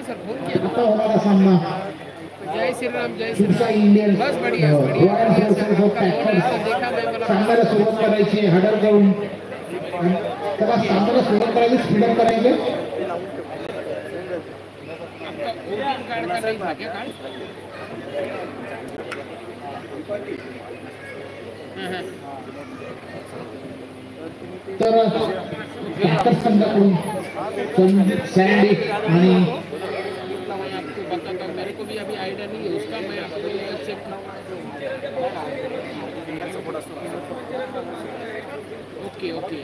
आता होणारा सामना जय श्री राम जय श्री शिवशाही राम इंडियन बस बढ़िया रॉयल फोर्सेस ऑफ टॅक्टर्स सामन्याला सुरुवात करायची हडर करून त्याला सामन्याला सुरुवात करायची स्पीडअप करायचे तर टॅक्टर संघाकडून सॅन्डी आणि मेरे को भी अभी आइडिया नहीं है उसका मैं आपको चेक ओके ओके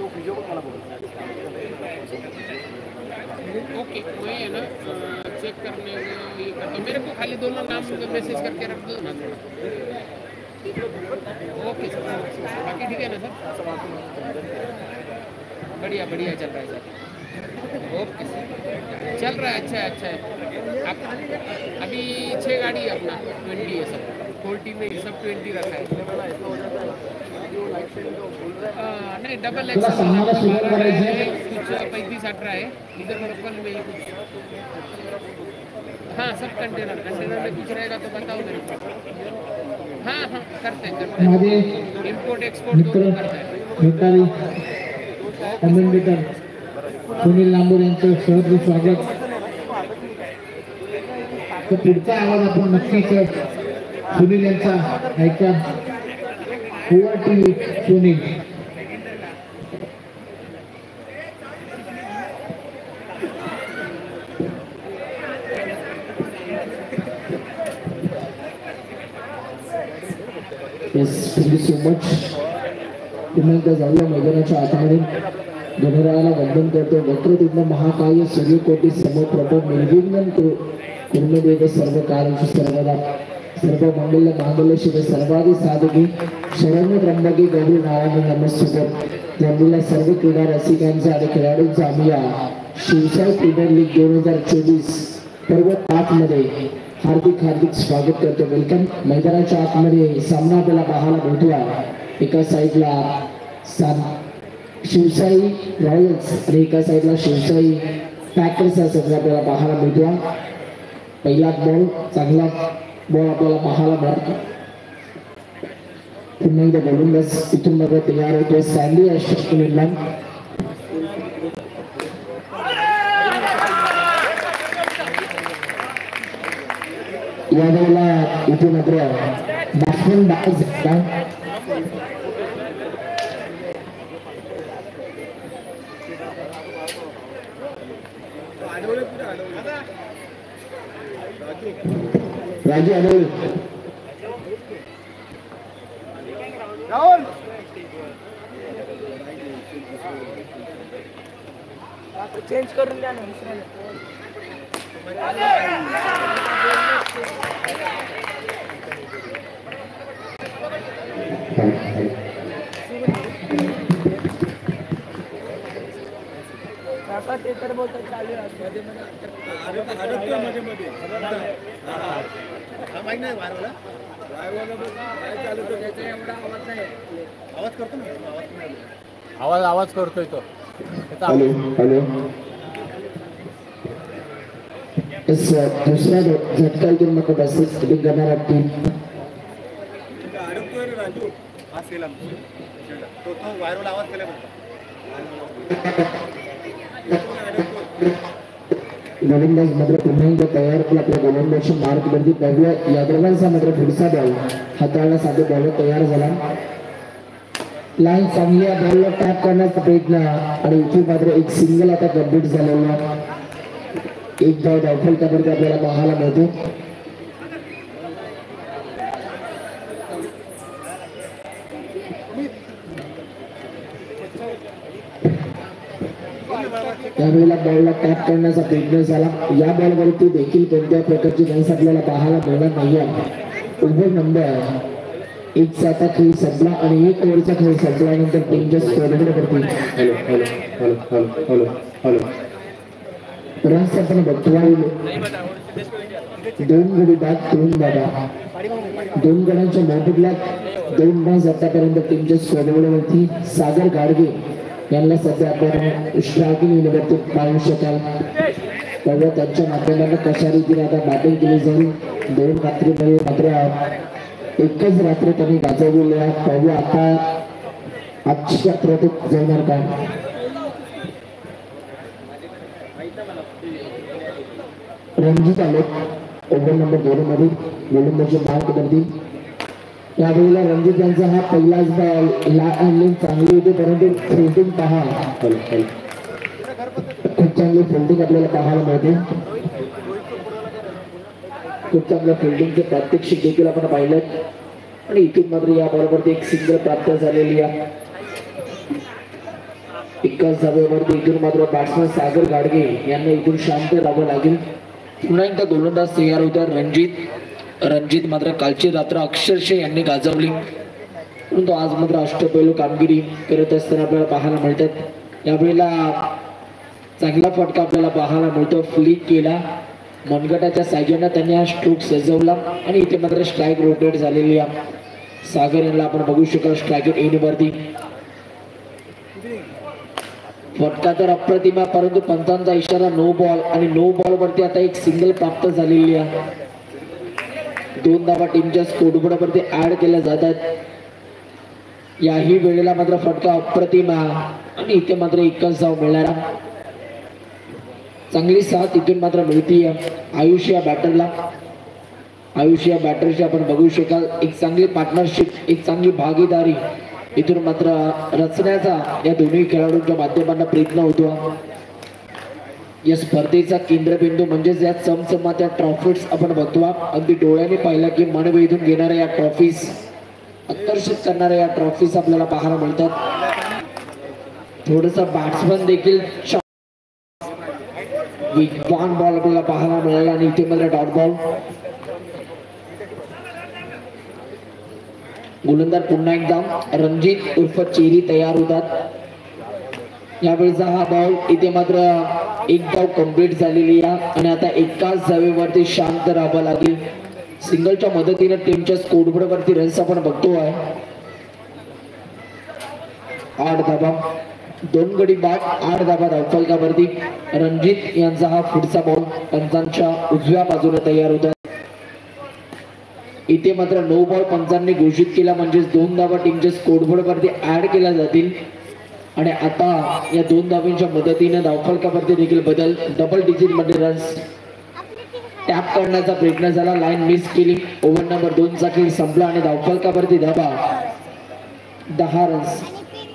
ओके मैं है ना चेक करने ये करता हूँ मेरे को खाली दोनों नाम मैसेज करके रख दो ना ओके सर बाकी ठीक है ना सर बढ़िया बढ़िया चल रहा है सर ओके सर चल रहा है अच्छा है अच्छा है आप अभी 6 गाड़ी है अपना 20 है सब 40 में सब 20 रखा है नहीं डबल एक्स कुछ 35-18 है इधर लोकल में ही कुछ हाँ सब कंटेनर में कुछ रहेगा तो बताओ मेरे को हाँ हाँ करते हैं इम्पोर्ट एक्सपोर्ट दोनों करते हैं सुनील लांबूर यांचं सहर्ष स्वागत तर पुढचा आवाज आपण नक्कीच सुनील यांचा ऐका over TV Sunil Yes, thank you so much. पुन्हा एकदा जाऊया मैदानाच्या आतमध्ये गणरायाला वंदन करतो वक्रतुंड महाकाय सूर्यकोटी समप्रभ निर्विघ्नं कुर्मदेव सर्व कार्येषु सर्वदा सर्व मंगल मांगल्य शिवे सर्वादि साधके शरण्य त्र्यंबके गौरी नारायणी नमस्ते जमलेल्या सर्व क्रीडा रसिकांचा आणि खेळाडूंचा आम्ही या शिवशाही प्रीमियर लीग 2024 पर्व 5 मध्ये हार्दिक हार्दिक स्वागत करतो वेलकम मैदानाच्या आतमध्ये सामना आपल्याला पाहायला भेटला एका साईडला शिवशाही रॉयल्स आणि एका साईडला शिवशाही पॅकर्स हा संघ आपल्याला पाहायला मिळतो पहिला बॉल चांगला बॉल आपल्याला पाहायला मिळतो पुन्हा एकदा गोलंदाज इथून मात्र तयार होतो सॅन्डी अश्विनला या वेळेला इथे मात्र बॅट्समन डास झाला राजू अडोल चेंज करून द्या ना काका ते तर बोलतात चालू मध्ये आवाज करतोय तो हॅलो हॅलो दुसरा झटका इथून नको बसेस फिटिंग करणारा टीम गोलंदाज मात्र पुन्हा एकदा तयार केला आपल्या गोलंदाजची मार्कवरती बघूया यादवांचा मात्र पुढचा बॉल हाताळण्यासाठी बॉल तयार झाला लाईन चांगल्या बॉलला टॅप करण्याचा प्रयत्न आणि इथे मात्र एक सिंगल आता कंप्लीट झालेला एक धाव डायफल त्यावरती आपल्याला पाहायला मिळतो त्यावेळेला बॉलला टॅप करण्याचा प्रयत्न झाला या बॉलवरती देखील कोणत्या प्रकारची रन्स आपल्याला पाहायला मिळणार नाही ओव्हर नंबर 1 चा आता खेळ संपला आणि 1 ओव्हरचा खेळ संपल्यानंतर टीमच्या स्कोरबोर्डवरती हॅलो हॅलो हॅलो हॅलो हॅलो हॅलो रन्स आपण बघतो 2 गडी बाद 3 बाबा 2 गडांच्या मोठ्याला 2 रन्स आतापर्यंत टीमच्या स्कोरबोर्डवरती सागर गाडगे यांना सध्या आपण स्ट्रायकिंग युनिटवरती पाहू शकाल तेव्हा त्यांच्या माध्यमाने कशा रीतीने आता बॅटिंग केली जाईल. 2 रात्रीमध्ये मात्र एकच रात्र त्यांनी गाजवलेली आहे. पाहूया आता आजची रात्र ते जाणार का. रणजित आले ओव्हर नंबर 2 मध्ये गोलंदाजी मार्कवरती. त्यावेळेला रणजित यांचा हा पहिलाच बॉल लाईन चांगली होती, परंतु फिल्डिंग पहा खूप चांगली फिल्डिंग आपल्याला पाहायला मिळते. खूप चांगल्या फिल्डिंगचे प्रात्यक्षिक देखील आपण पाहिलं आणि इथून मात्र या बॉलवरती एक सिंगल प्राप्त झालेली आहे. एकाच धाब्यावरती इथून मात्र बॅट्समन सागर गाडगे यांना इथून शांत राहावं लागेल. पुन्हा एकदा गोलंदाज तयार होता रणजित मात्र कालची रात्र अक्षरशः यांनी गाजवली, परंतु आज मात्र अष्टपैलू कामगिरी करत असताना आपल्याला पाहायला मिळतात. यावेळेला चांगला फटका आपल्याला पाहायला मिळतो. फ्लिक केला मनगटाच्या साह्याने त्यांनी हा स्ट्रोक सजवला आणि इथे मात्र स्ट्राईक रोटेट झालेली आहे. सागर यांना आपण बघू शकाल स्ट्राईक एंड वरती. फटका तर अप्रतिम आहे, परंतु पंचांचा इशारा नो बॉल आणि नो बॉल वरती आता एक सिंगल प्राप्त झालेली आहे. 2 धावा टीमच्या स्कोरबोर्ड वरती ऍड केल्या जातात. याही वेळेला मात्र फटका अप्रतिम आहे आणि इथे मात्र एकच धाव मिळणार. चांगली साथ इथून मात्र मिळतीये आयुष्य बॅटरची आपण बघू शकाल. एक चांगली पार्टनरशिप, एक चांगली भागीदारी इथून मात्र रचण्याचा या दोन्ही खेळाडूंच्या माध्यमातून प्रयत्न होतो. या स्पर्धेचा केंद्रबिंदू म्हणजेच या चमचमात्या ट्रॉफीज आपण बघतो. अगदी डोळ्याने पाहिला की मन वेधून घेणाऱ्या या ट्रॉफीज, आकर्षित करणाऱ्या या ट्रॉफीज आपल्याला पाहायला मिळतात. थोडंसं बॅट्समन देखील वेगवान बॉल आपल्याला पाहायला मिळाला आणि इथे मात्र डॉट बॉल. गोलंदाज पुन्हा एकदा रणजित उर्फ चेरी तयार होतात. यावेळेचा हा बॉल इथे मात्र एक धाव कंप्लीट झालेली आहे आणि आता एकाच धावेवरती शांत राहावं लागेल. सिंगलच्या मदतीने टीमच्या स्कोरबोर्ड वरती रन्स आपण बघतो आहे. 8 धावा, 2 गडी बाद, 8 धावा धावफलकावरती. रणजित यांचा हा पुढचा बॉल पंचांच्या उजव्या बाजूने तयार होता. इथे मात्र नो बॉल पंचांनी घोषित केला, म्हणजेच 2 धावा टीमच्या स्कोरबोर्ड वरती ऍड केल्या जातील आणि आता या 2 धावांच्या मदतीने धावफलकावरती देखील बदल. डबल डिजिट मध्ये रन्स टॅप करण्याचा प्रयत्न झाला, लाईन मिस केली. ओव्हर नंबर 2 चा खेळ संपला आणि धावफलकावरती धावा 10 runs,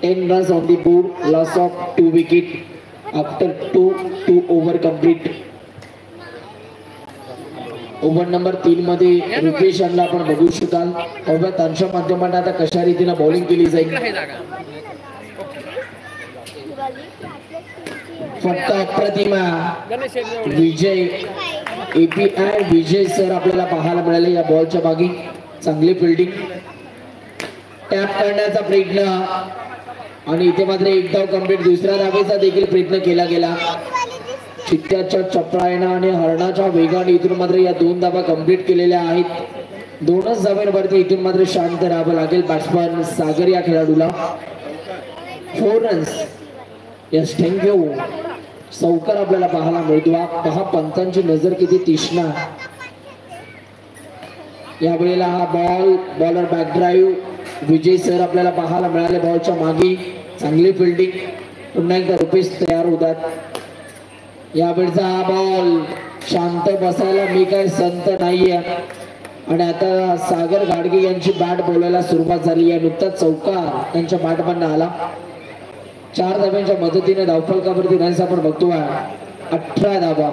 10 runs on the board. Loss of 2 wicket after 2 over complete. Over number 3 मध्ये रुपेश यांना आपण बघू शकाल. अवघ्या त्यांच्या माध्यमातून आता कशा रीतीने बॉलिंग केली जाईल. फटका अप्रतिमा विजय API विजय सर आपल्याला पाहायला मिळाले या बॉलच्या मागे. चांगली फिल्डिंग, टॅप करण्याचा प्रयत्न आणि इथे मात्र एक धाव कंप्लीट. दुसऱ्या धावेचा देखील प्रयत्न केला गेला. चित्त्याच्या चपळाईनं आणि हरणाच्या वेगाने इथून मात्र या 2 धावा कंप्लीट केलेल्या आहेत. 2च धाव्यांवरती इथून मात्र शांत राहावं लागेल बॅट्समन सागर या खेळाडूला. 4 रन्स. Yes, thank you. चौकार आपल्याला पाहायला मिळतो. पहा पंचांची नजर किती तीक्ष्ण. यावेळेला हा बॉल बॉलर बॅक ड्राईव्ह विजय सर आपल्याला पाहायला मिळाले बॉलच्या मागे. चांगली फिल्डिंग. पुन्हा एकदा रुपेश तयार होतात. यावेळचा हा बॉल शांत बसायला मी काय संत नाहीये आणि आता सागर गाडगे यांची बॅट बोलायला सुरुवात झाली आहे. नुकताच चौकार त्यांच्या बॅटमधून आला. 4 धाव्यांच्या मदतीने धावफलकावरती रन्स आपण बघतो. 18 धावा.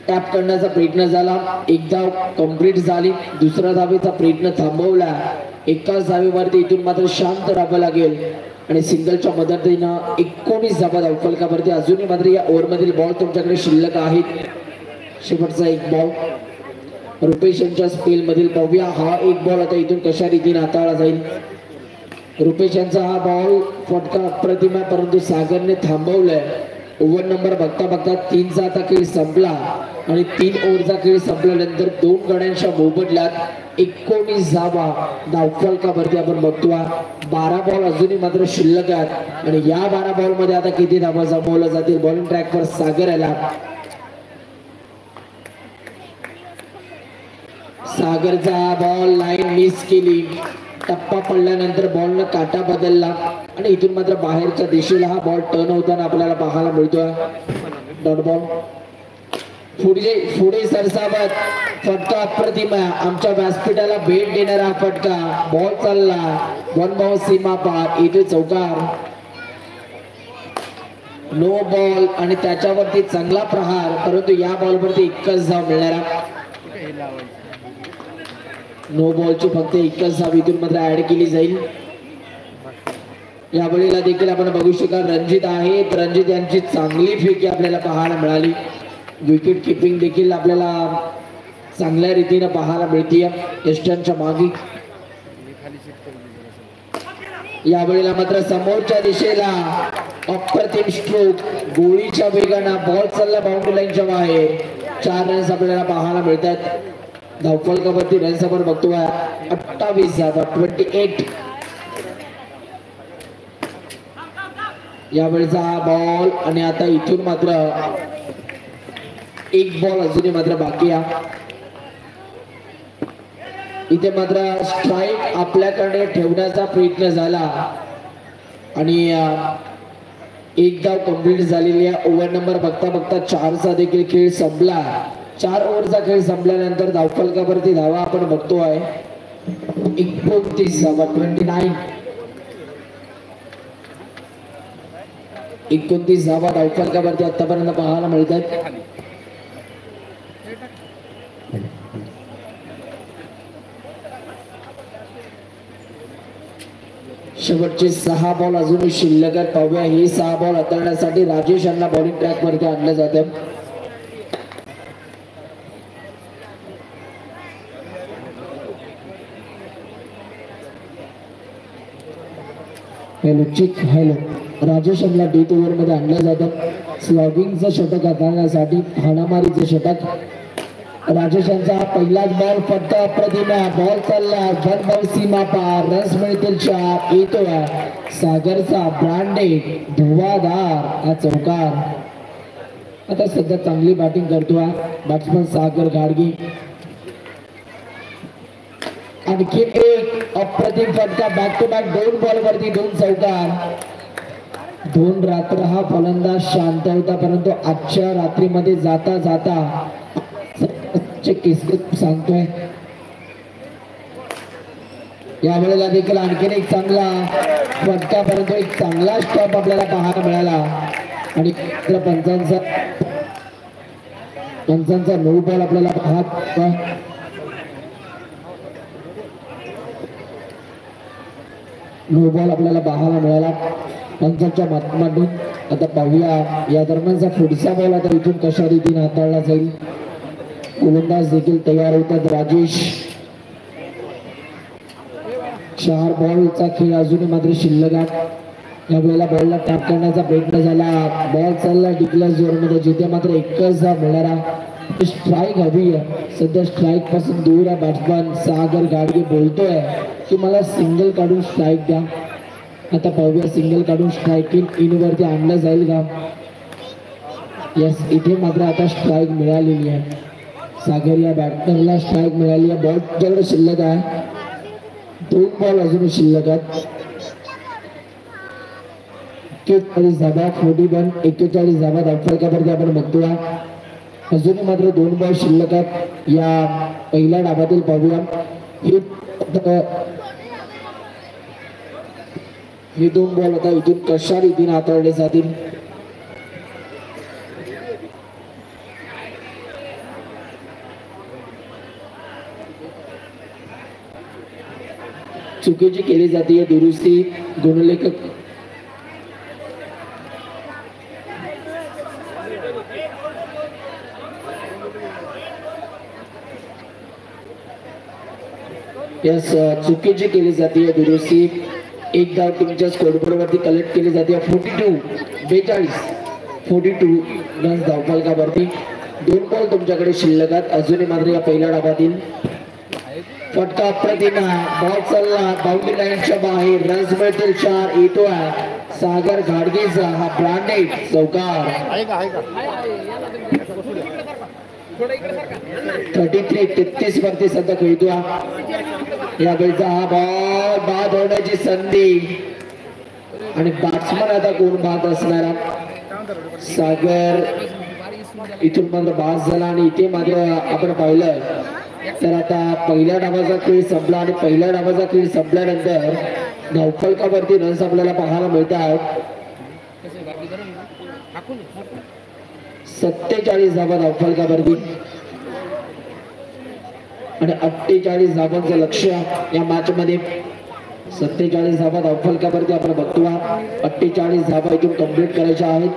टॅप करण्याचा प्रयत्न झाला, 1 धाव कंप्लीट झाली. दुसऱ्या धावेचा प्रयत्न थांबवला. एकाच धावेवरती इथून मात्र शांत राहावं लागेल आणि सिंगलच्या मदतीनं 19 धावा धावफलकावरती. अजूनही मात्र या ओव्हरमधील बॉल तुमच्याकडे शिल्लक आहेत. शेवटचा 1 बॉल रुपेश यांच्या स्पेल मधील. पाहूया हा 1 बॉल आता इथून कशा रीतीने हाताळला जाईल. रुपेश यांचा हा बॉल फटका अप्रतिम, परंतु सागरने थांबवलाय ओव्हर नंबर बघता बघता 3चा आता खेळ संपला आणि 3 ओव्हरचा खेळ संपल्यानंतर 2 गड्यांच्या मोबदल्यात 19 धावा धावफलकावरती आपण बघतोय. 12 बॉल अजूनही मात्र शिल्लक आहेत आणि या 12 बॉल मध्ये आता किती धावा जमवल्या जातील. बॉलिंग ट्रॅकवर सागर आला. सागरचा बॉल लाईन मिस केली. टप्पा पडल्यानंतर बॉलनं काटा बदलला आणि इथून मात्र बाहेरच्या दिशेला हा बॉल टर्न होताना आपल्याला पाहायला मिळतोय. डॉट बॉल पुढे सरसावत फटका अप्रतिम आहे. आमच्या व्यासपीठाला भेट देणारा फटका. बॉल चालला 1 बॉल सीमा पार. इथे चौकार. नो बॉल आणि त्याच्यावरती चांगला प्रहार परंतु या बॉलवरती एकच धाव मिळणारा. नो बॉलची फक्त एकच धाव इथून मात्र ऍड केली जाईल. या वेळेला देखील आपण बघू शकाल रणजित आहेत. रणजित यांची चांगली फेकी आपल्याला पाहायला मिळाली. विकेट किपिंग देखील आपल्याला चांगल्या रीतीने पाहायला मिळते यष्टांच्या मागे. या वेळेला मात्र समोरच्या दिशेला अप्रतिम स्ट्रोक. गोळीच्या वेगाने बॉल चालला बाउंड्री लाईनच्या बाहेर. 4 रन्स आपल्याला पाहायला मिळतात. धावफलकावरती रन्स आपण बघतोय 28 धावा 28. यावेळेचा बॉल आणि आता इथून मात्र 1 बॉल अजूनही मात्र बाकी आहे. इथे मात्र स्ट्राईक आपल्याकडे ठेवण्याचा प्रयत्न झाला आणि 1 धाव कंप्लीट झालेली आहे. ओव्हर नंबर बघता बघता 4चा देखील खेळ संपला. 4 ओव्हरचा खेळ संपल्यानंतर धावफलकावरती धावा आपण बघतोय 29 धावा 29. 29 धावा धावफलकावरती आतापर्यंत पाहायला मिळतात. शेवटचे 6 बॉल अजूनही शिल्लक आहेत. पाहूया हे 6 बॉल हाताळण्यासाठी राजेश यांना बॉलिंग ट्रॅक वरती आणलं जातं. हॅलो राजेश यांना डेथ ओव्हर मध्ये आणलं जातं. स्लॉगिंगचं षटक हाताळण्यासाठी हाणामारीचं षटक. राजेश यांचा पहिलाच बॉल फक्त अप्रतिम. बॉल चालला 1 बॉल सीमा पार. रन्स मिळतील 4. येतोय सागरचा ब्रँडेड धुवाधार हा चौकार. आता सध्या चांगली बॅटिंग करतोय बॅट्समन सागर गाडगे. आणखी एक अप्रतिम फटका. बॅक टू बॅक 2 बॉल वरती 2 चौकार. 2 रात्र हा फलंदाज शांत होता परंतु आजच्या रात्रीमध्ये जाता जाता किस्मत सांगतोय. या वेळेला देखील आणखीन एक चांगला फटका परंतु एक चांगला स्टॉप आपल्याला पाहायला मिळाला आणि पंचांचा 9 बॉल आपल्याला पाहत. नो बॉल आपल्याला पाहायला मिळाला पंचांच्या माध्यमातून. आता पाहूया या दरम्यानचा पुढचा बॉल आता इथून कशा रीतीने हाताळला जाईल. गोलंदाज देखील तयार होतात राजेश. 4 बॉलचा खेळ अजूनही मात्र शिल्लक आहे. या वेळेला बॉलला टॅप करण्याचा प्रयत्न झाला. बॉल चालला डिक्लेअर झोनमध्ये जिथे मात्र एकच धाव मिळणारा. स्ट्राईक हवी आहे. सध्या स्ट्राईक पासून दूर आहे बॅट्समन सागर गाडगे. बोलतोय की मला सिंगल काढून स्ट्राईक द्या. आता पाहूया सिंगल काढून स्ट्राईक इन वरती आणलं जाईल का. यस इथे मात्र आता स्ट्राईक मिळालेली आहे. सागर या बॅटरला स्ट्राईक मिळाली आहे. बॉल तुझ्याकडे शिल्लक आहे. 2 बॉल अजून शिल्लक आहेत. 41 धावा 41 41 धावा धावफलकावरती आपण बघतोय. अजूनही मात्र 2 बॉल शिल्लक आहेत या पहिल्या डावातील. पाहूया हे 2 बॉल आता इथून कशा रीतीने हाताळले जातील. चुकीची केली जाते दुरुस्ती. गुणलेखक यस चुकीची केली जाते दुरुस्ती. 1 धाव टीमच्या स्कोरबोर्ड वरती कलेक्ट केली जाते. 42 42 42 रन्स धावफलकावरती. 2 बॉल तुमच्याकडे शिल्लक आहेत अजूनही मात्र या पहिल्या डावातील. फटका अप्रतिम बॉल चालला बाउंड्री लाईनच्या बाहेर. रन्स मिळतील 4. येतोय सागर घाडगेचा हा ब्रँडेड चौकार. 33-33 वरती सध्या खेळतोय. या वेळचा हा बॉल बाद होण्याची संधी आणि बॅट्समन आता कोण बाद असणारा. सागर इथून मात्र बाद झाला आणि इथे मात्र आपण पाहिलं तर आता पहिल्या डावाचा खेळ संपला आणि पहिल्या डावाचा खेळ संपल्यानंतर धावफलकावरती रन्स आपल्याला पाहायला मिळतात. 47 धावा धावफलकावरती आणि 48 धावांचं लक्ष या मॅच मध्ये. 47 धावा धावफलकावरती आपण बघतो. 48 धावा इथून कंप्लीट करायच्या आहेत.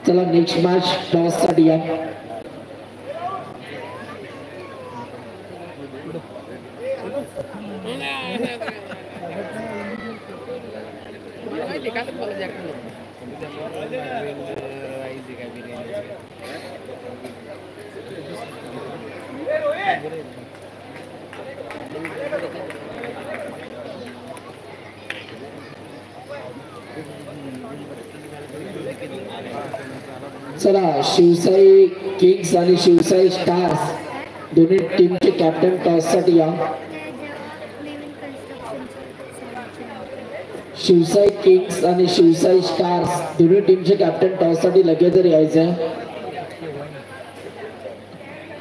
चला नेक्स्ट मॅच टॉस साठी या. चला शिवसाई किंग्स आणि शिवसाई स्टार्स दोन्ही टीमचे कॅप्टन टॉस साठी या. शिवसाई किंग्स आणि शिवसाई स्टार्स दोन्ही टीमचे कॅप्टन टॉस साठी लगेच यायचं.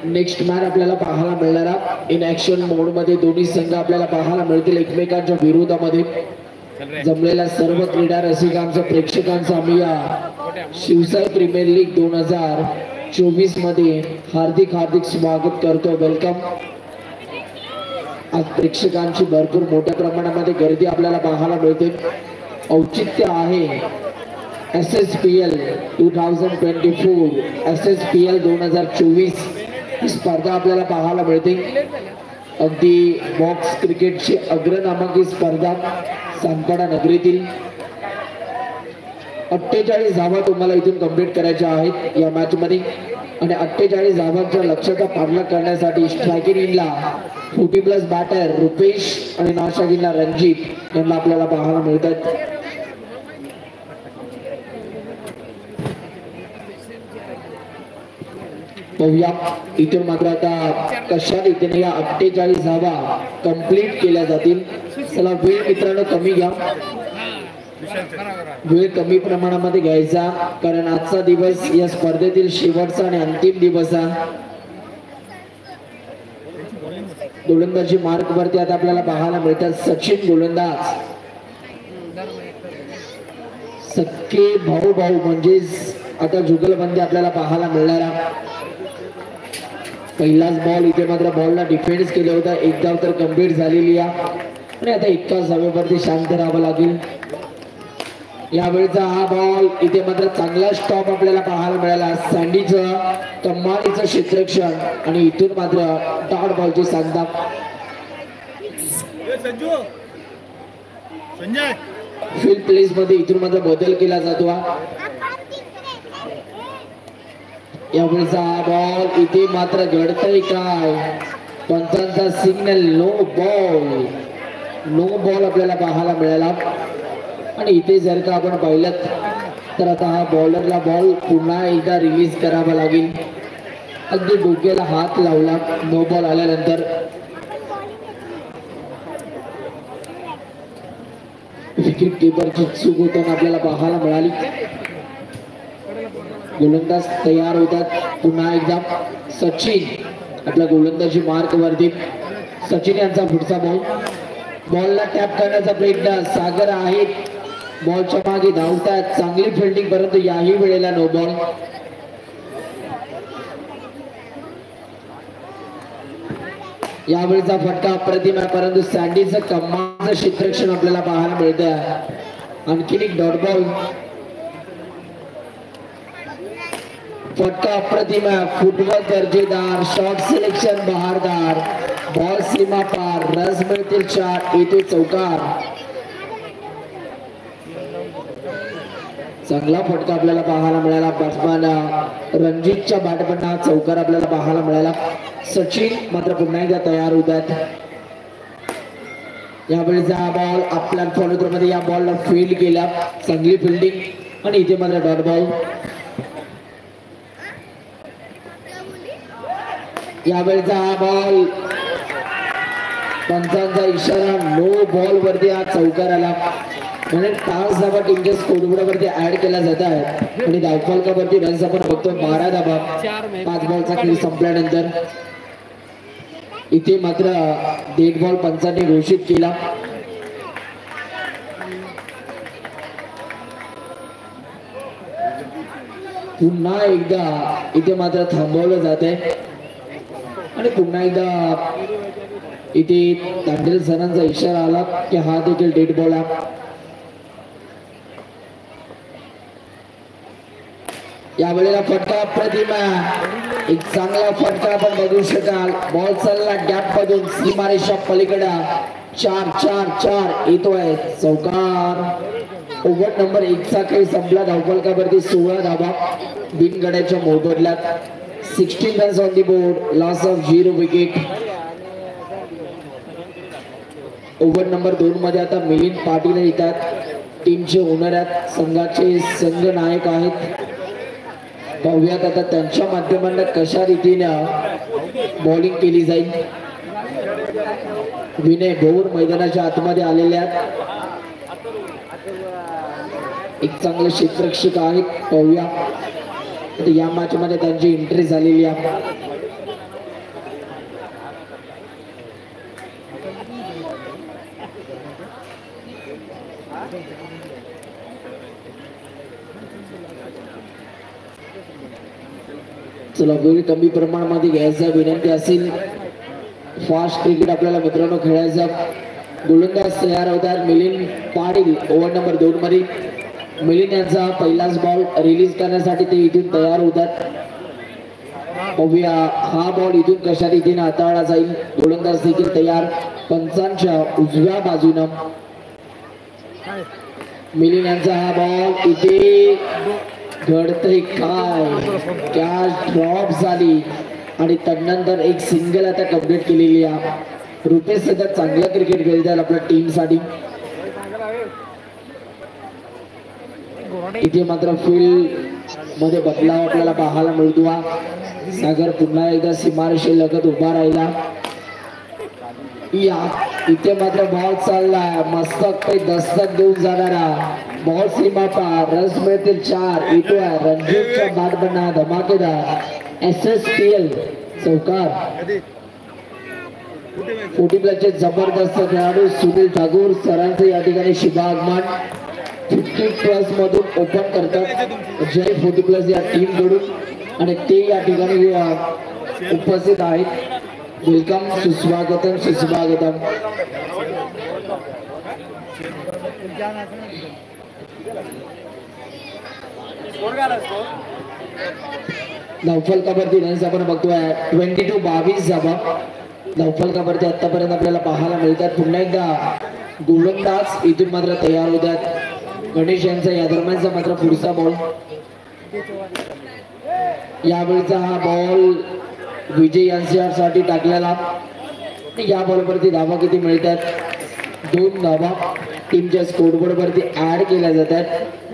नेक्स्ट मॅच आपल्याला पाहायला मिळणारा इन ऍक्शन मोड मध्ये दोन्ही संघ आपल्याला पाहायला मिळतील एकमेकांच्या विरोधामध्ये. जमलेल्या सर्व क्रीडा रसिकांचं प्रेक्षकांचं आम्ही या शिवसाई प्रीमियर लीग 2024 मध्ये हार्दिक हार्दिक स्वागत करतो. वेलकम. आज प्रेक्षकांची भरपूर मोठ्या प्रमाणामध्ये गर्दी आपल्याला पाहायला मिळते. औचित्य आहे SSPL 2024 SSPL 2024 ही स्पर्धा आपल्याला पाहायला मिळते. अगदी बॉक्स क्रिकेटची अग्रनामक ही स्पर्धा सानपाडा नगरीतील. 48 धावा तुम्हाला इथून कंप्लीट करायच्या आहेत या मॅच मध्ये आणि 48 धावांच्या लक्ष्याचा पाठलाग करण्यासाठी स्ट्रायकिंग इनला 40+ बॅटर रुपेश आणि नॉनस्ट्रायकिंगला रणजित यांना आपल्याला पाहायला मिळतात. पाहूया इथून मात्र आता कशा रीतीने या 48 धावा कंप्लीट केल्या जातील. चला वेळ मित्रांनो कमी घ्या. वेळ कमी प्रमाणामध्ये घ्यायचा कारण आजचा दिवस या स्पर्धेतील शेवटचा आणि अंतिम दिवस आहे. गोलंदाजी मार्क वरती आता आपल्याला पाहायला मिळतात सचिन गोलंदाज. सख्खे भाऊ म्हणजेच आता जुगलबंदी आपल्याला पाहायला मिळणारा. पहिलाच बॉल इथे मात्र बॉलला डिफेन्स केला होता. एक धाव तर कंप्लीट झालेली आहे आणि आता एकाच धावेवरती शांत राहावं लागेल. यावेळेचा हा बॉल इथे मात्र चांगला स्टॉप आपल्याला पाहायला मिळाला. सँडीचं कमालीचं क्षेत्ररक्षण आणि इथून मात्र डॉट बॉलची सांगता. फील्ड प्लेस मध्ये इथून मात्र बदल केला जातो. यावेळेचा हा बॉल इथे मात्र घडतंय काय. पंचांचा सिग्नल नो बॉल आपल्याला पाहायला मिळाला आणि इथे जर का आपण पाहिलं तर आता हा बॉलरला बॉल पुन्हा एकदा रिलीज करावा लागेल. अगदी डोक्याला हात लावला नो बॉल आल्यानंतर. विकेट किपरची चूक होताना आपल्याला पाहायला मिळाली. गोलंदाज तयार होतात पुन्हा एकदा. सचिन आपल्या गोलंदाजी मार्क वरती. सचिन यांचा पुढचा बॉलला टॅप करण्याचा प्रयत्न. सागर आहेत बॉलच्या मागे धावतात. चांगली फिल्डिंग परंतु याही वेळेला नो बॉल. यावेळेचा फटका अप्रतिम आहे परंतु सँडीचं कमालीचं क्षेत्ररक्षण आपल्याला पाहायला मिळतं. आणखीन एक डॉट बॉल. फटका अप्रतिम आहे. फुटवर्क दर्जेदार. शॉट सिलेक्शन बहारदार बॉल सीमा पार, रन्स मिळतील 4, येतो चौकार. चांगला फटका आपल्याला पाहायला मिळाला. बॅट्समॅन रणजितच्या बॅटमधून चौकार आपल्याला पाहायला मिळाला. सचिन मात्र पुन्हा एकदा तयार होतात. यावेळीचा बॉल आपल्या फॉलो मध्ये या बॉलला फील्ड केला, चांगली फिल्डिंग आणि इथे मात्र डॉट बॉल. यावेळीचा हा बॉल पंचांचा इशारा, नो बॉल वरती हा चौकार आला. म्हणजे तास धाबा टीमच्या स्कोरबोर्डवरती ऍड केला जात आहे आणि धावफलकावरती रन्स आपण बघतो 12 धाबा 5 बॉलचा खेळ संपल्यानंतर. इथे मात्र डेड बॉल पंचांनी घोषित केला. पुन्हा एकदा इथे मात्र थांबवलं जात आहे आणि पुन्हा एकदा इथे तांडेल सरांचा इशारा आला की हा देखील डेड बॉल आहे. यावेळेला फटका प्रतिमा, एक चांगला फटका आपण बघू शकाल. बॉल चालला गॅप मधून सीमारेषा पलीकडे 4-4-4 येतोय चौकार. ओव्हर नंबर 1 चा खेळ संपला. धावफलकावरती 16 धावा बिनगड्याच्या मोबदल्यात. 16 runs on the board, loss of 0 wicket. Over number 2 मध्ये आता मिलिंद पाटील येतात, टीमचे ओनर आहेत, संघाचे संघ नायक आहेत. पाहूयात आता त्यांच्या माध्यमांना कशा रीतीने बॉलिंग केली जाईल. विनय भोर मैदानाच्या आतमध्ये आलेले आहेत, एक चांगले क्षेत्ररक्षक आहेत. पाहूया या मॅच मध्ये त्यांची एंट्री झालेली आहे. चला वेळ कमी प्रमाणामध्ये घ्यायचा विनंती असेल. फास्ट क्रिकेट आपल्याला मित्रांनो खेळायचं. गोलंदाज तयार होतात मिलिंद पाटील. ओव्हर नंबर 2 मध्ये मिलिंद यांचा पहिलाच बॉल रिलीज करण्यासाठी ते इथून तयार होतात. बघूया हा बॉल इथून कशा रीतीने हाताळला जाईल. गोलंदाज देखील तयार. पंचांच्या उजव्या बाजूनं मिलिंद यांचा हा बॉल इथे घडतंय काय, कॅच ड्रॉप झाली आणि त्यानंतर एक सिंगल आता कंप्लीट केलेली आहे. रुपेश सध्या चांगला क्रिकेट खेळतात आपल्या टीम साठी. इथे मात्र फील्ड मध्ये बदलाव आपल्याला पाहायला मिळतो. सागर पुन्हा एकदा सीमारेषे लगत उभा राहिला. इथे मात्र बॉल चाललाय, मस्तक पे दस्तक देऊन जाणारा बॉल सीमा पार, रन्स मिळतील 4. येतोय रणजितच्या बॅटमधून धमाकेदार SSPL चौकार. 40+ जबरदस्त खेळाडू सुनील ठाकूर सरांचं या ठिकाणी शुभागमन. 50+ मधून ओपन करतात जय 40+ या टीम कडून आणि ते या ठिकाणी उपस्थित आहेत. वेलकम, सुस्वागतम सुस्वागतम. धावफलकावरती रन्स आपण बघतोय 22 धावा धावफलकावरती आतापर्यंत आपल्याला पाहायला मिळतात. पुन्हा एकदा गोलंदाज इथून मात्र तयार होतात. गणेश यांचा या दरम्यानचा मात्र पुढचा बॉल. यावेळीचा हा बॉल विजय यांच्यासाठी टाकलेला. या बॉलवरती धावा किती मिळतात? 2 धावा टीमच्या स्कोरबोर्ड वरती ऍड केल्या जातात.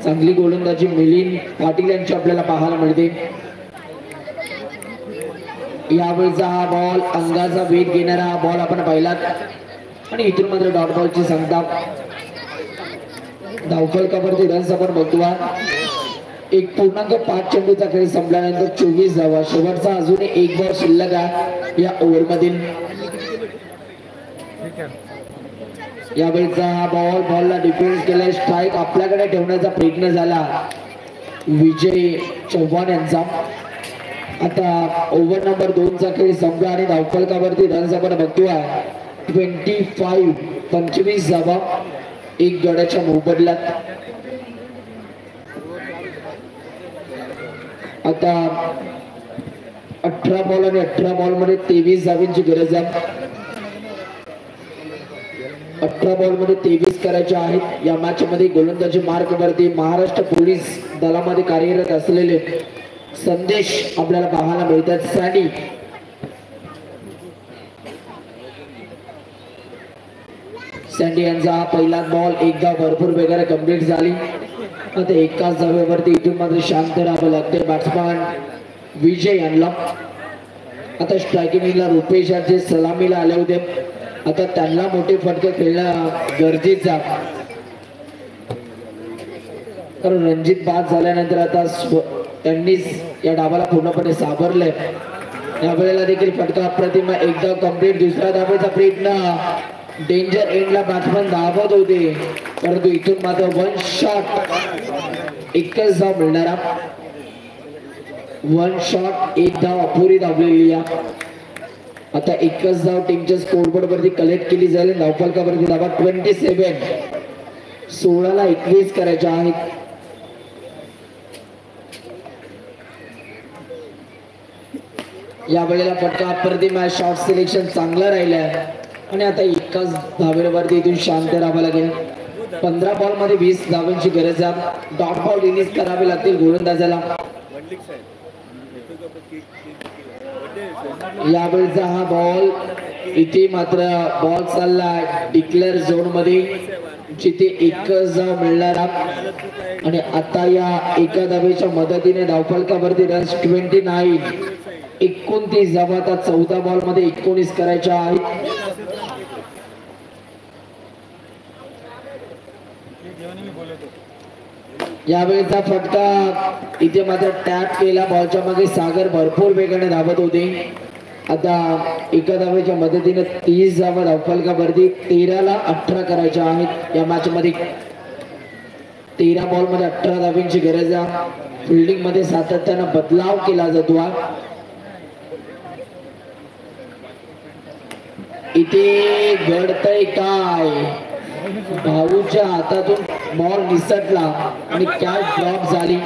चांगली गोलंदाजी मिलिंद पाटील यांची आपल्याला पाहायला मिळते. यावेळीचा हा बॉल अंगाचा वेग घेणारा हा बॉल आपण पाहिलात आणि इथून मात्र डॉट बॉलची संख्या. धावफलकावरती रन्स आपण बघतो. 1.5 चेंडूचा खेळ संपल्यानंतर 24 धावा. शेवटचा अजून एक बॉल शिल्लक आहे या ओव्हर मधील. यावेळीचा हा बॉलला डिफेन्स केला. स्ट्राईक आपल्याकडे ठेवण्याचा प्रयत्न झाला विजय चव्हाण यांचा. आता ओव्हर नंबर 2 चा खेळ संपला आणि धावफलकावरती रन्स आपण बघतोय 25 धावा 1 गड्याच्या मोबदल्यात. आता 18 बॉल आणि 18 बॉल मध्ये 23 धावांची गरज आहे. 11 बॉल मध्ये 23 करायचे आहेत. या मॅच मध्ये गोलंदाजी मार्क वरती महाराष्ट्र पोलीस दलामध्ये कार्यरत असलेले संदेश आपल्याला पाहायला मिळतात. सँडी यांचा हा पहिला बॉल एक धाव भरपूर वेगाने कंप्लीट झाली. आता एकाच धावेवरती इथून मात्र शांत राहावं लागते बॅट्समॅन विजय यांना. आता स्ट्रायकिंगला रुपेश यांचे सलामीला आले होते. आता त्यांना मोठे फटके खेळणं गरजेचा, कारण रणजित बाद झाल्यानंतर आता त्यांनीच या डावाला पूर्णपणे सावरले. यावेळेला देखील फटका अप्रतिम, एकदा कंप्लीट. दुसऱ्या धावेचा प्रयत्न, डेंजर एंडला बॅट्समॅन धावत होते, परंतु इथून मात्र वन शॉट, एकच धाव मिळणारा. वन शॉट, एक धाव अपुरी धावलेली. आता एकच धाव टीमच्या स्कोरबोर्ड वरती कलेक्ट केली जाईल. धावफलकावरती धावा 27, 16ला 21 करायच्या आहेत. या वेळेला फटका अप्रतिम, शॉट सिलेक्शन चांगलं राहिलंय आणि आता एकाच धावेवरती इथून शांत राहावं लागेल. 15 बॉल मध्ये 20 धावांची गरज आहे. डॉट बॉल रिलीज करावे लागतील गोलंदाजाला. यावेळेचा हा बॉल, इथे मात्र बॉल चालला डिक्लेअर झोन मध्ये, जिथे एकच धाव मिळणार आणि आता या एका धावेच्या मदतीने धावफलकावरती रन्स 29, 29 धावा. आता 14 बॉल मध्ये 19 करायच्या आहेत. यावेळेचा फटका इथे मात्र टॅप केला बॉलच्या मागे. सागर भरपूर वेगाने धावत होते. आता एका धावेच्या मदतीने 30 धावा धावफलकावरती. 13ला 18 करायच्या आहेत. या मॅच मध्ये 13 बॉल मध्ये 18 धावांची गरज आहे. फिल्डिंग मध्ये सातत्यानं बदलाव केला जातो. इथे घडतंय काय, भाऊच्या हातातून बॉल निसटला आणि कॅच ड्रॉप झाली.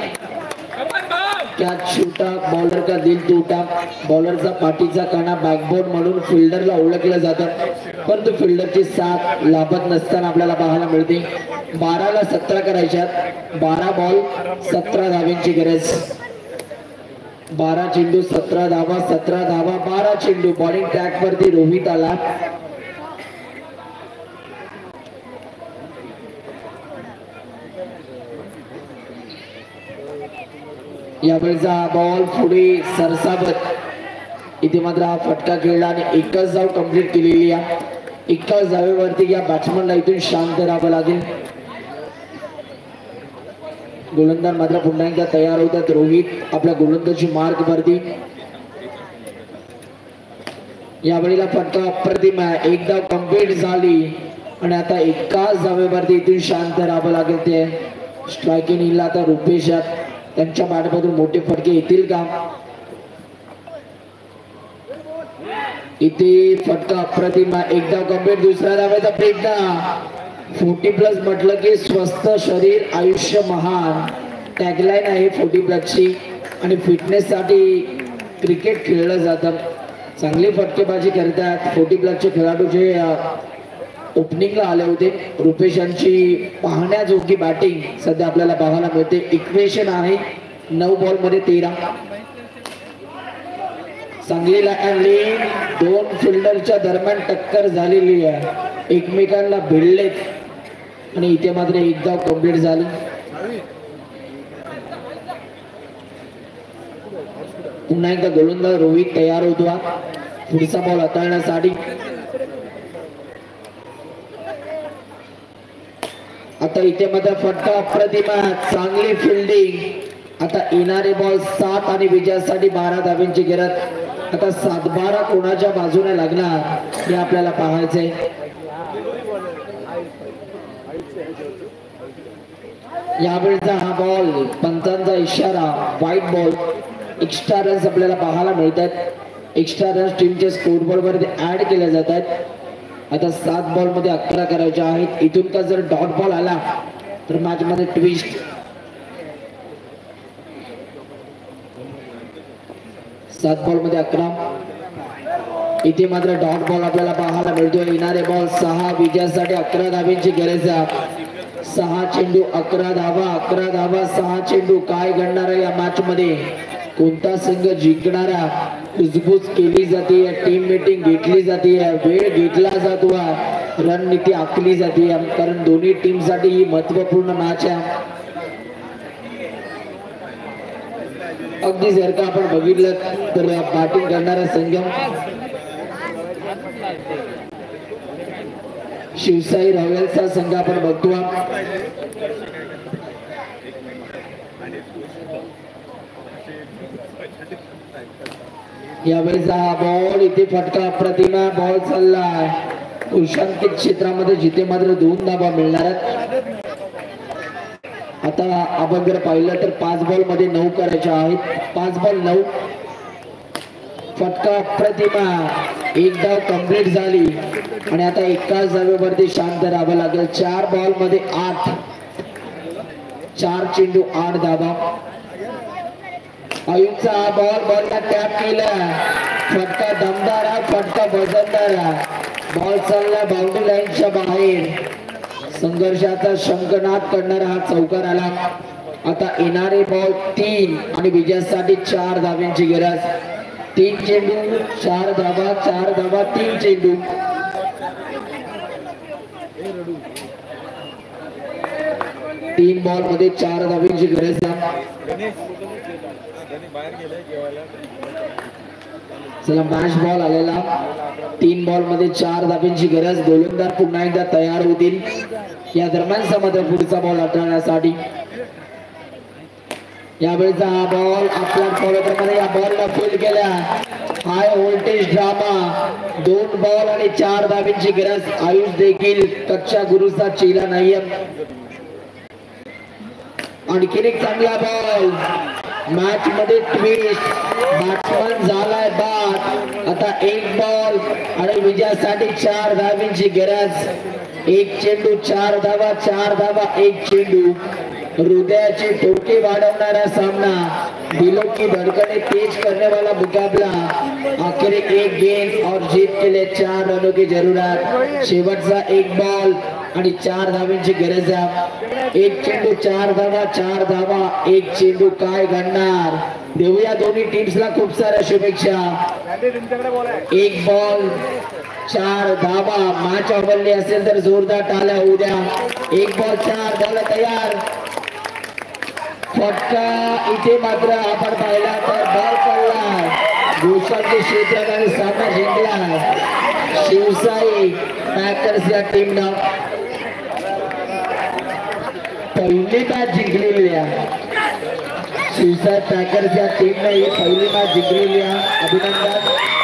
कॅच शूटा, बॉलर का दिल टूटा. बॉलरचा पाठीचा कणा बॅकबोर्ड म्हणून फिल्डरला ओळखलं जातं, परंतु फिल्डरची साथ लाभत नसताना आपल्याला पाहायला मिळते. 12ला 17 करायच्यात. 12 बॉल 17 धावांची गरज. 12 चेंडू 17 धावा, 17 धावा 12 चेंडू. बॉलिंग ट्रॅक वरती रोहित आला. यावेळेचा बॉल पुढे सरसावत, इथे मात्र हा फटका खेळला आणि एकच धाव कंप्लीट केलेली आहे. एकाच धावेवरती या बॅट्समनला इथून शांत राहावं लागेल. गोलंदाज मात्र पुन्हा एकदा तयार होतात. रोहित आपल्या गोलंदाजी मार्क वरती. यावेळेला फटका अप्रतिम आहे, एक धाव कंप्लीट झाली आणि आता एकाच धावेवरती इथून शांत राहावं लागेल. ते स्ट्रायकिंग इला आता रुपेश, त्यांच्या बॅटमधून मोठे फटके येतील का. इथे फटका अप्रतिम, एक धाव कंप्लीट. दुसऱ्या धावेचा प्रयत्न. 40+ म्हटलं की स्वस्थ शरीर आयुष्य महान, टॅगलाईन आहे 40+ ची आणि फिटनेस साठी क्रिकेट खेळलं जातं. चांगली फटकेबाजी करतात 40+ चे खेळाडू जे ओपनिंगला आले होते. रुपेश यांची पाहण्याजोगी बॅटिंग सध्या आपल्याला पाहायला मिळते. इक्वेशन आहे 9 बॉल मध्ये 13. चांगलीला लीड, 2 फिल्डरच्या दरम्यान टक्कर झालेली आहे, एकमेकांना भिडलेत आणि इथे मात्र एक धाव कंप्लीट झाली. पुन्हा एकदा गोलंदाज रोहित तयार होतो पुढचा बॉल हाताळण्यासाठी. आता इथे मात्र फटका अप्रतिम, चांगली फिल्डिंग. आता येणारे बॉल 7 आणि विजयासाठी 12 धावांची गरज. आता 7-12 कोणाच्या बाजूने लागणार हे आपल्याला पाहायचंय. यावेळेचा हा बॉल, पंचांचा इशारा, व्हाईट बॉल. एक्स्ट्रा रन्स आपल्याला पाहायला मिळतात. एक्स्ट्रा रन्स टीमच्या स्कोरबोर्ड वर ऍड केल्या जातात. आता 7 बॉल मध्ये 11 करायचे आहेत. इथून का जर डॉट बॉल आला तर मॅच मध्ये ट्विस्ट. 7 बॉल मध्ये 11. इथे मात्र डॉट बॉल आपल्याला पाहायला मिळतोय. येणारे बॉल 6 विजयासाठी 11 धाब्यांची गरज आहे. 6 चेंडू 11 धावा 11 धावा 6 चेंडू. काय घडणार या मॅच मध्ये, कोणता संघ जिंकणारा, कुजबूज केली जाते, टीम मीटिंग घेतली जाते, वेळ घेतला जातो, रणनीती आखली जाते, कारण दोन्ही टीम साठी ही महत्वपूर्ण मॅच आहे. अगदी जर का आपण बघितलं तर बॅटिंग करणारा संघ शिवसाई रॉयल्सचा संघ आपण बघतो. यावेळेचा हा बॉल इथे फटका अप्रतिम बॉल चाललाय उशांकित क्षेत्रामध्ये, जिथे मात्र 2 धावा मिळणार आहेत. आता आपण जर पाहिलं तर 5 बॉल मध्ये 9 करायचे आहेत. 5 बॉल 9, फटका अप्रतिमा, 1 धाव कंप्लीट झाली आणि आता एकाच धावेवरती शांत राहावं लागेल. 4 बॉल मध्ये 8, 4 चेंडू 8 धावा. आयुषचा हा बॉलला टॅप केला, फटका दमदार, फटका वजनदार, बॉल चालला बाउंड्री लाईनच्या बाहेर. संघर्षाचा शंखनाद करणारा हा चौकार आला. आता येणारे बॉल 3 आणि विजयासाठी 4 धाव्यांची गरज. 3 चेंडू 4 धावा 4 धावा 3 चेंडू. तीन बॉल मध्ये 4 धाव्यांची गरज आहे. चला मॅच बॉल आलेला. 3 बॉल मध्ये 4 धाब्यांची गरज. गोलंदाज पुन्हा एकदा तयार होतील. या दरम्यान मात्र पुढचा बॉल हाताळण्यासाठी यावेळेचा हा बॉल आपल्या फॉलोप्रमाणे या बॉलला फील्ड केला. High voltage drama. 2 बॉल आणि 4 धाब्यांची गरज. आयुष देखील कच्च्या गुरुचा चेला नाहीये. आणखीन एक चांगला बॉल. मॅच मध्ये ट्विस्ट, बॅट्समन झालाय बाद. आता 1 बॉल आणि विजयासाठी 4 धाव्यांची गरज. 1 चेंडू 4 धावा 4 धावा 1 चेंडू. हृदयाचे ठोके वाढवणारा सामना, दिलों की धड़कने तेज करने वाला मुकाबला. आखिर 1 गेंद और जीत के लिए 4 रनों की जरूरत. शेवटचा 1 बॉल आणि 4 धाव्यांची गरज आहे. 1 चेंडू 4 धावा 4 धावा 1 चेंडू. काय घडणार, देऊया दोन्ही टीम्सला खूप साऱ्या शुभेच्छा. 1 बॉल 4 धावा. मॅच आवडली असेल तर जोरदार टाळ्या होऊ द्या. 1 बॉल 4 धावा तयार. फटका इथे मात्र आपण पाहिला तर बॉल पडलाय. गोशांच्या क्षेत्रात आणि सामना जिंकलाय शिवसाई पॅकर्स या टीमनं. पहिली मॅच जिंकलेली आहे. शिवसाई पॅकर्स या टीमनं ही पहिली मॅच जिंकलेली आहे. अभिनंदन.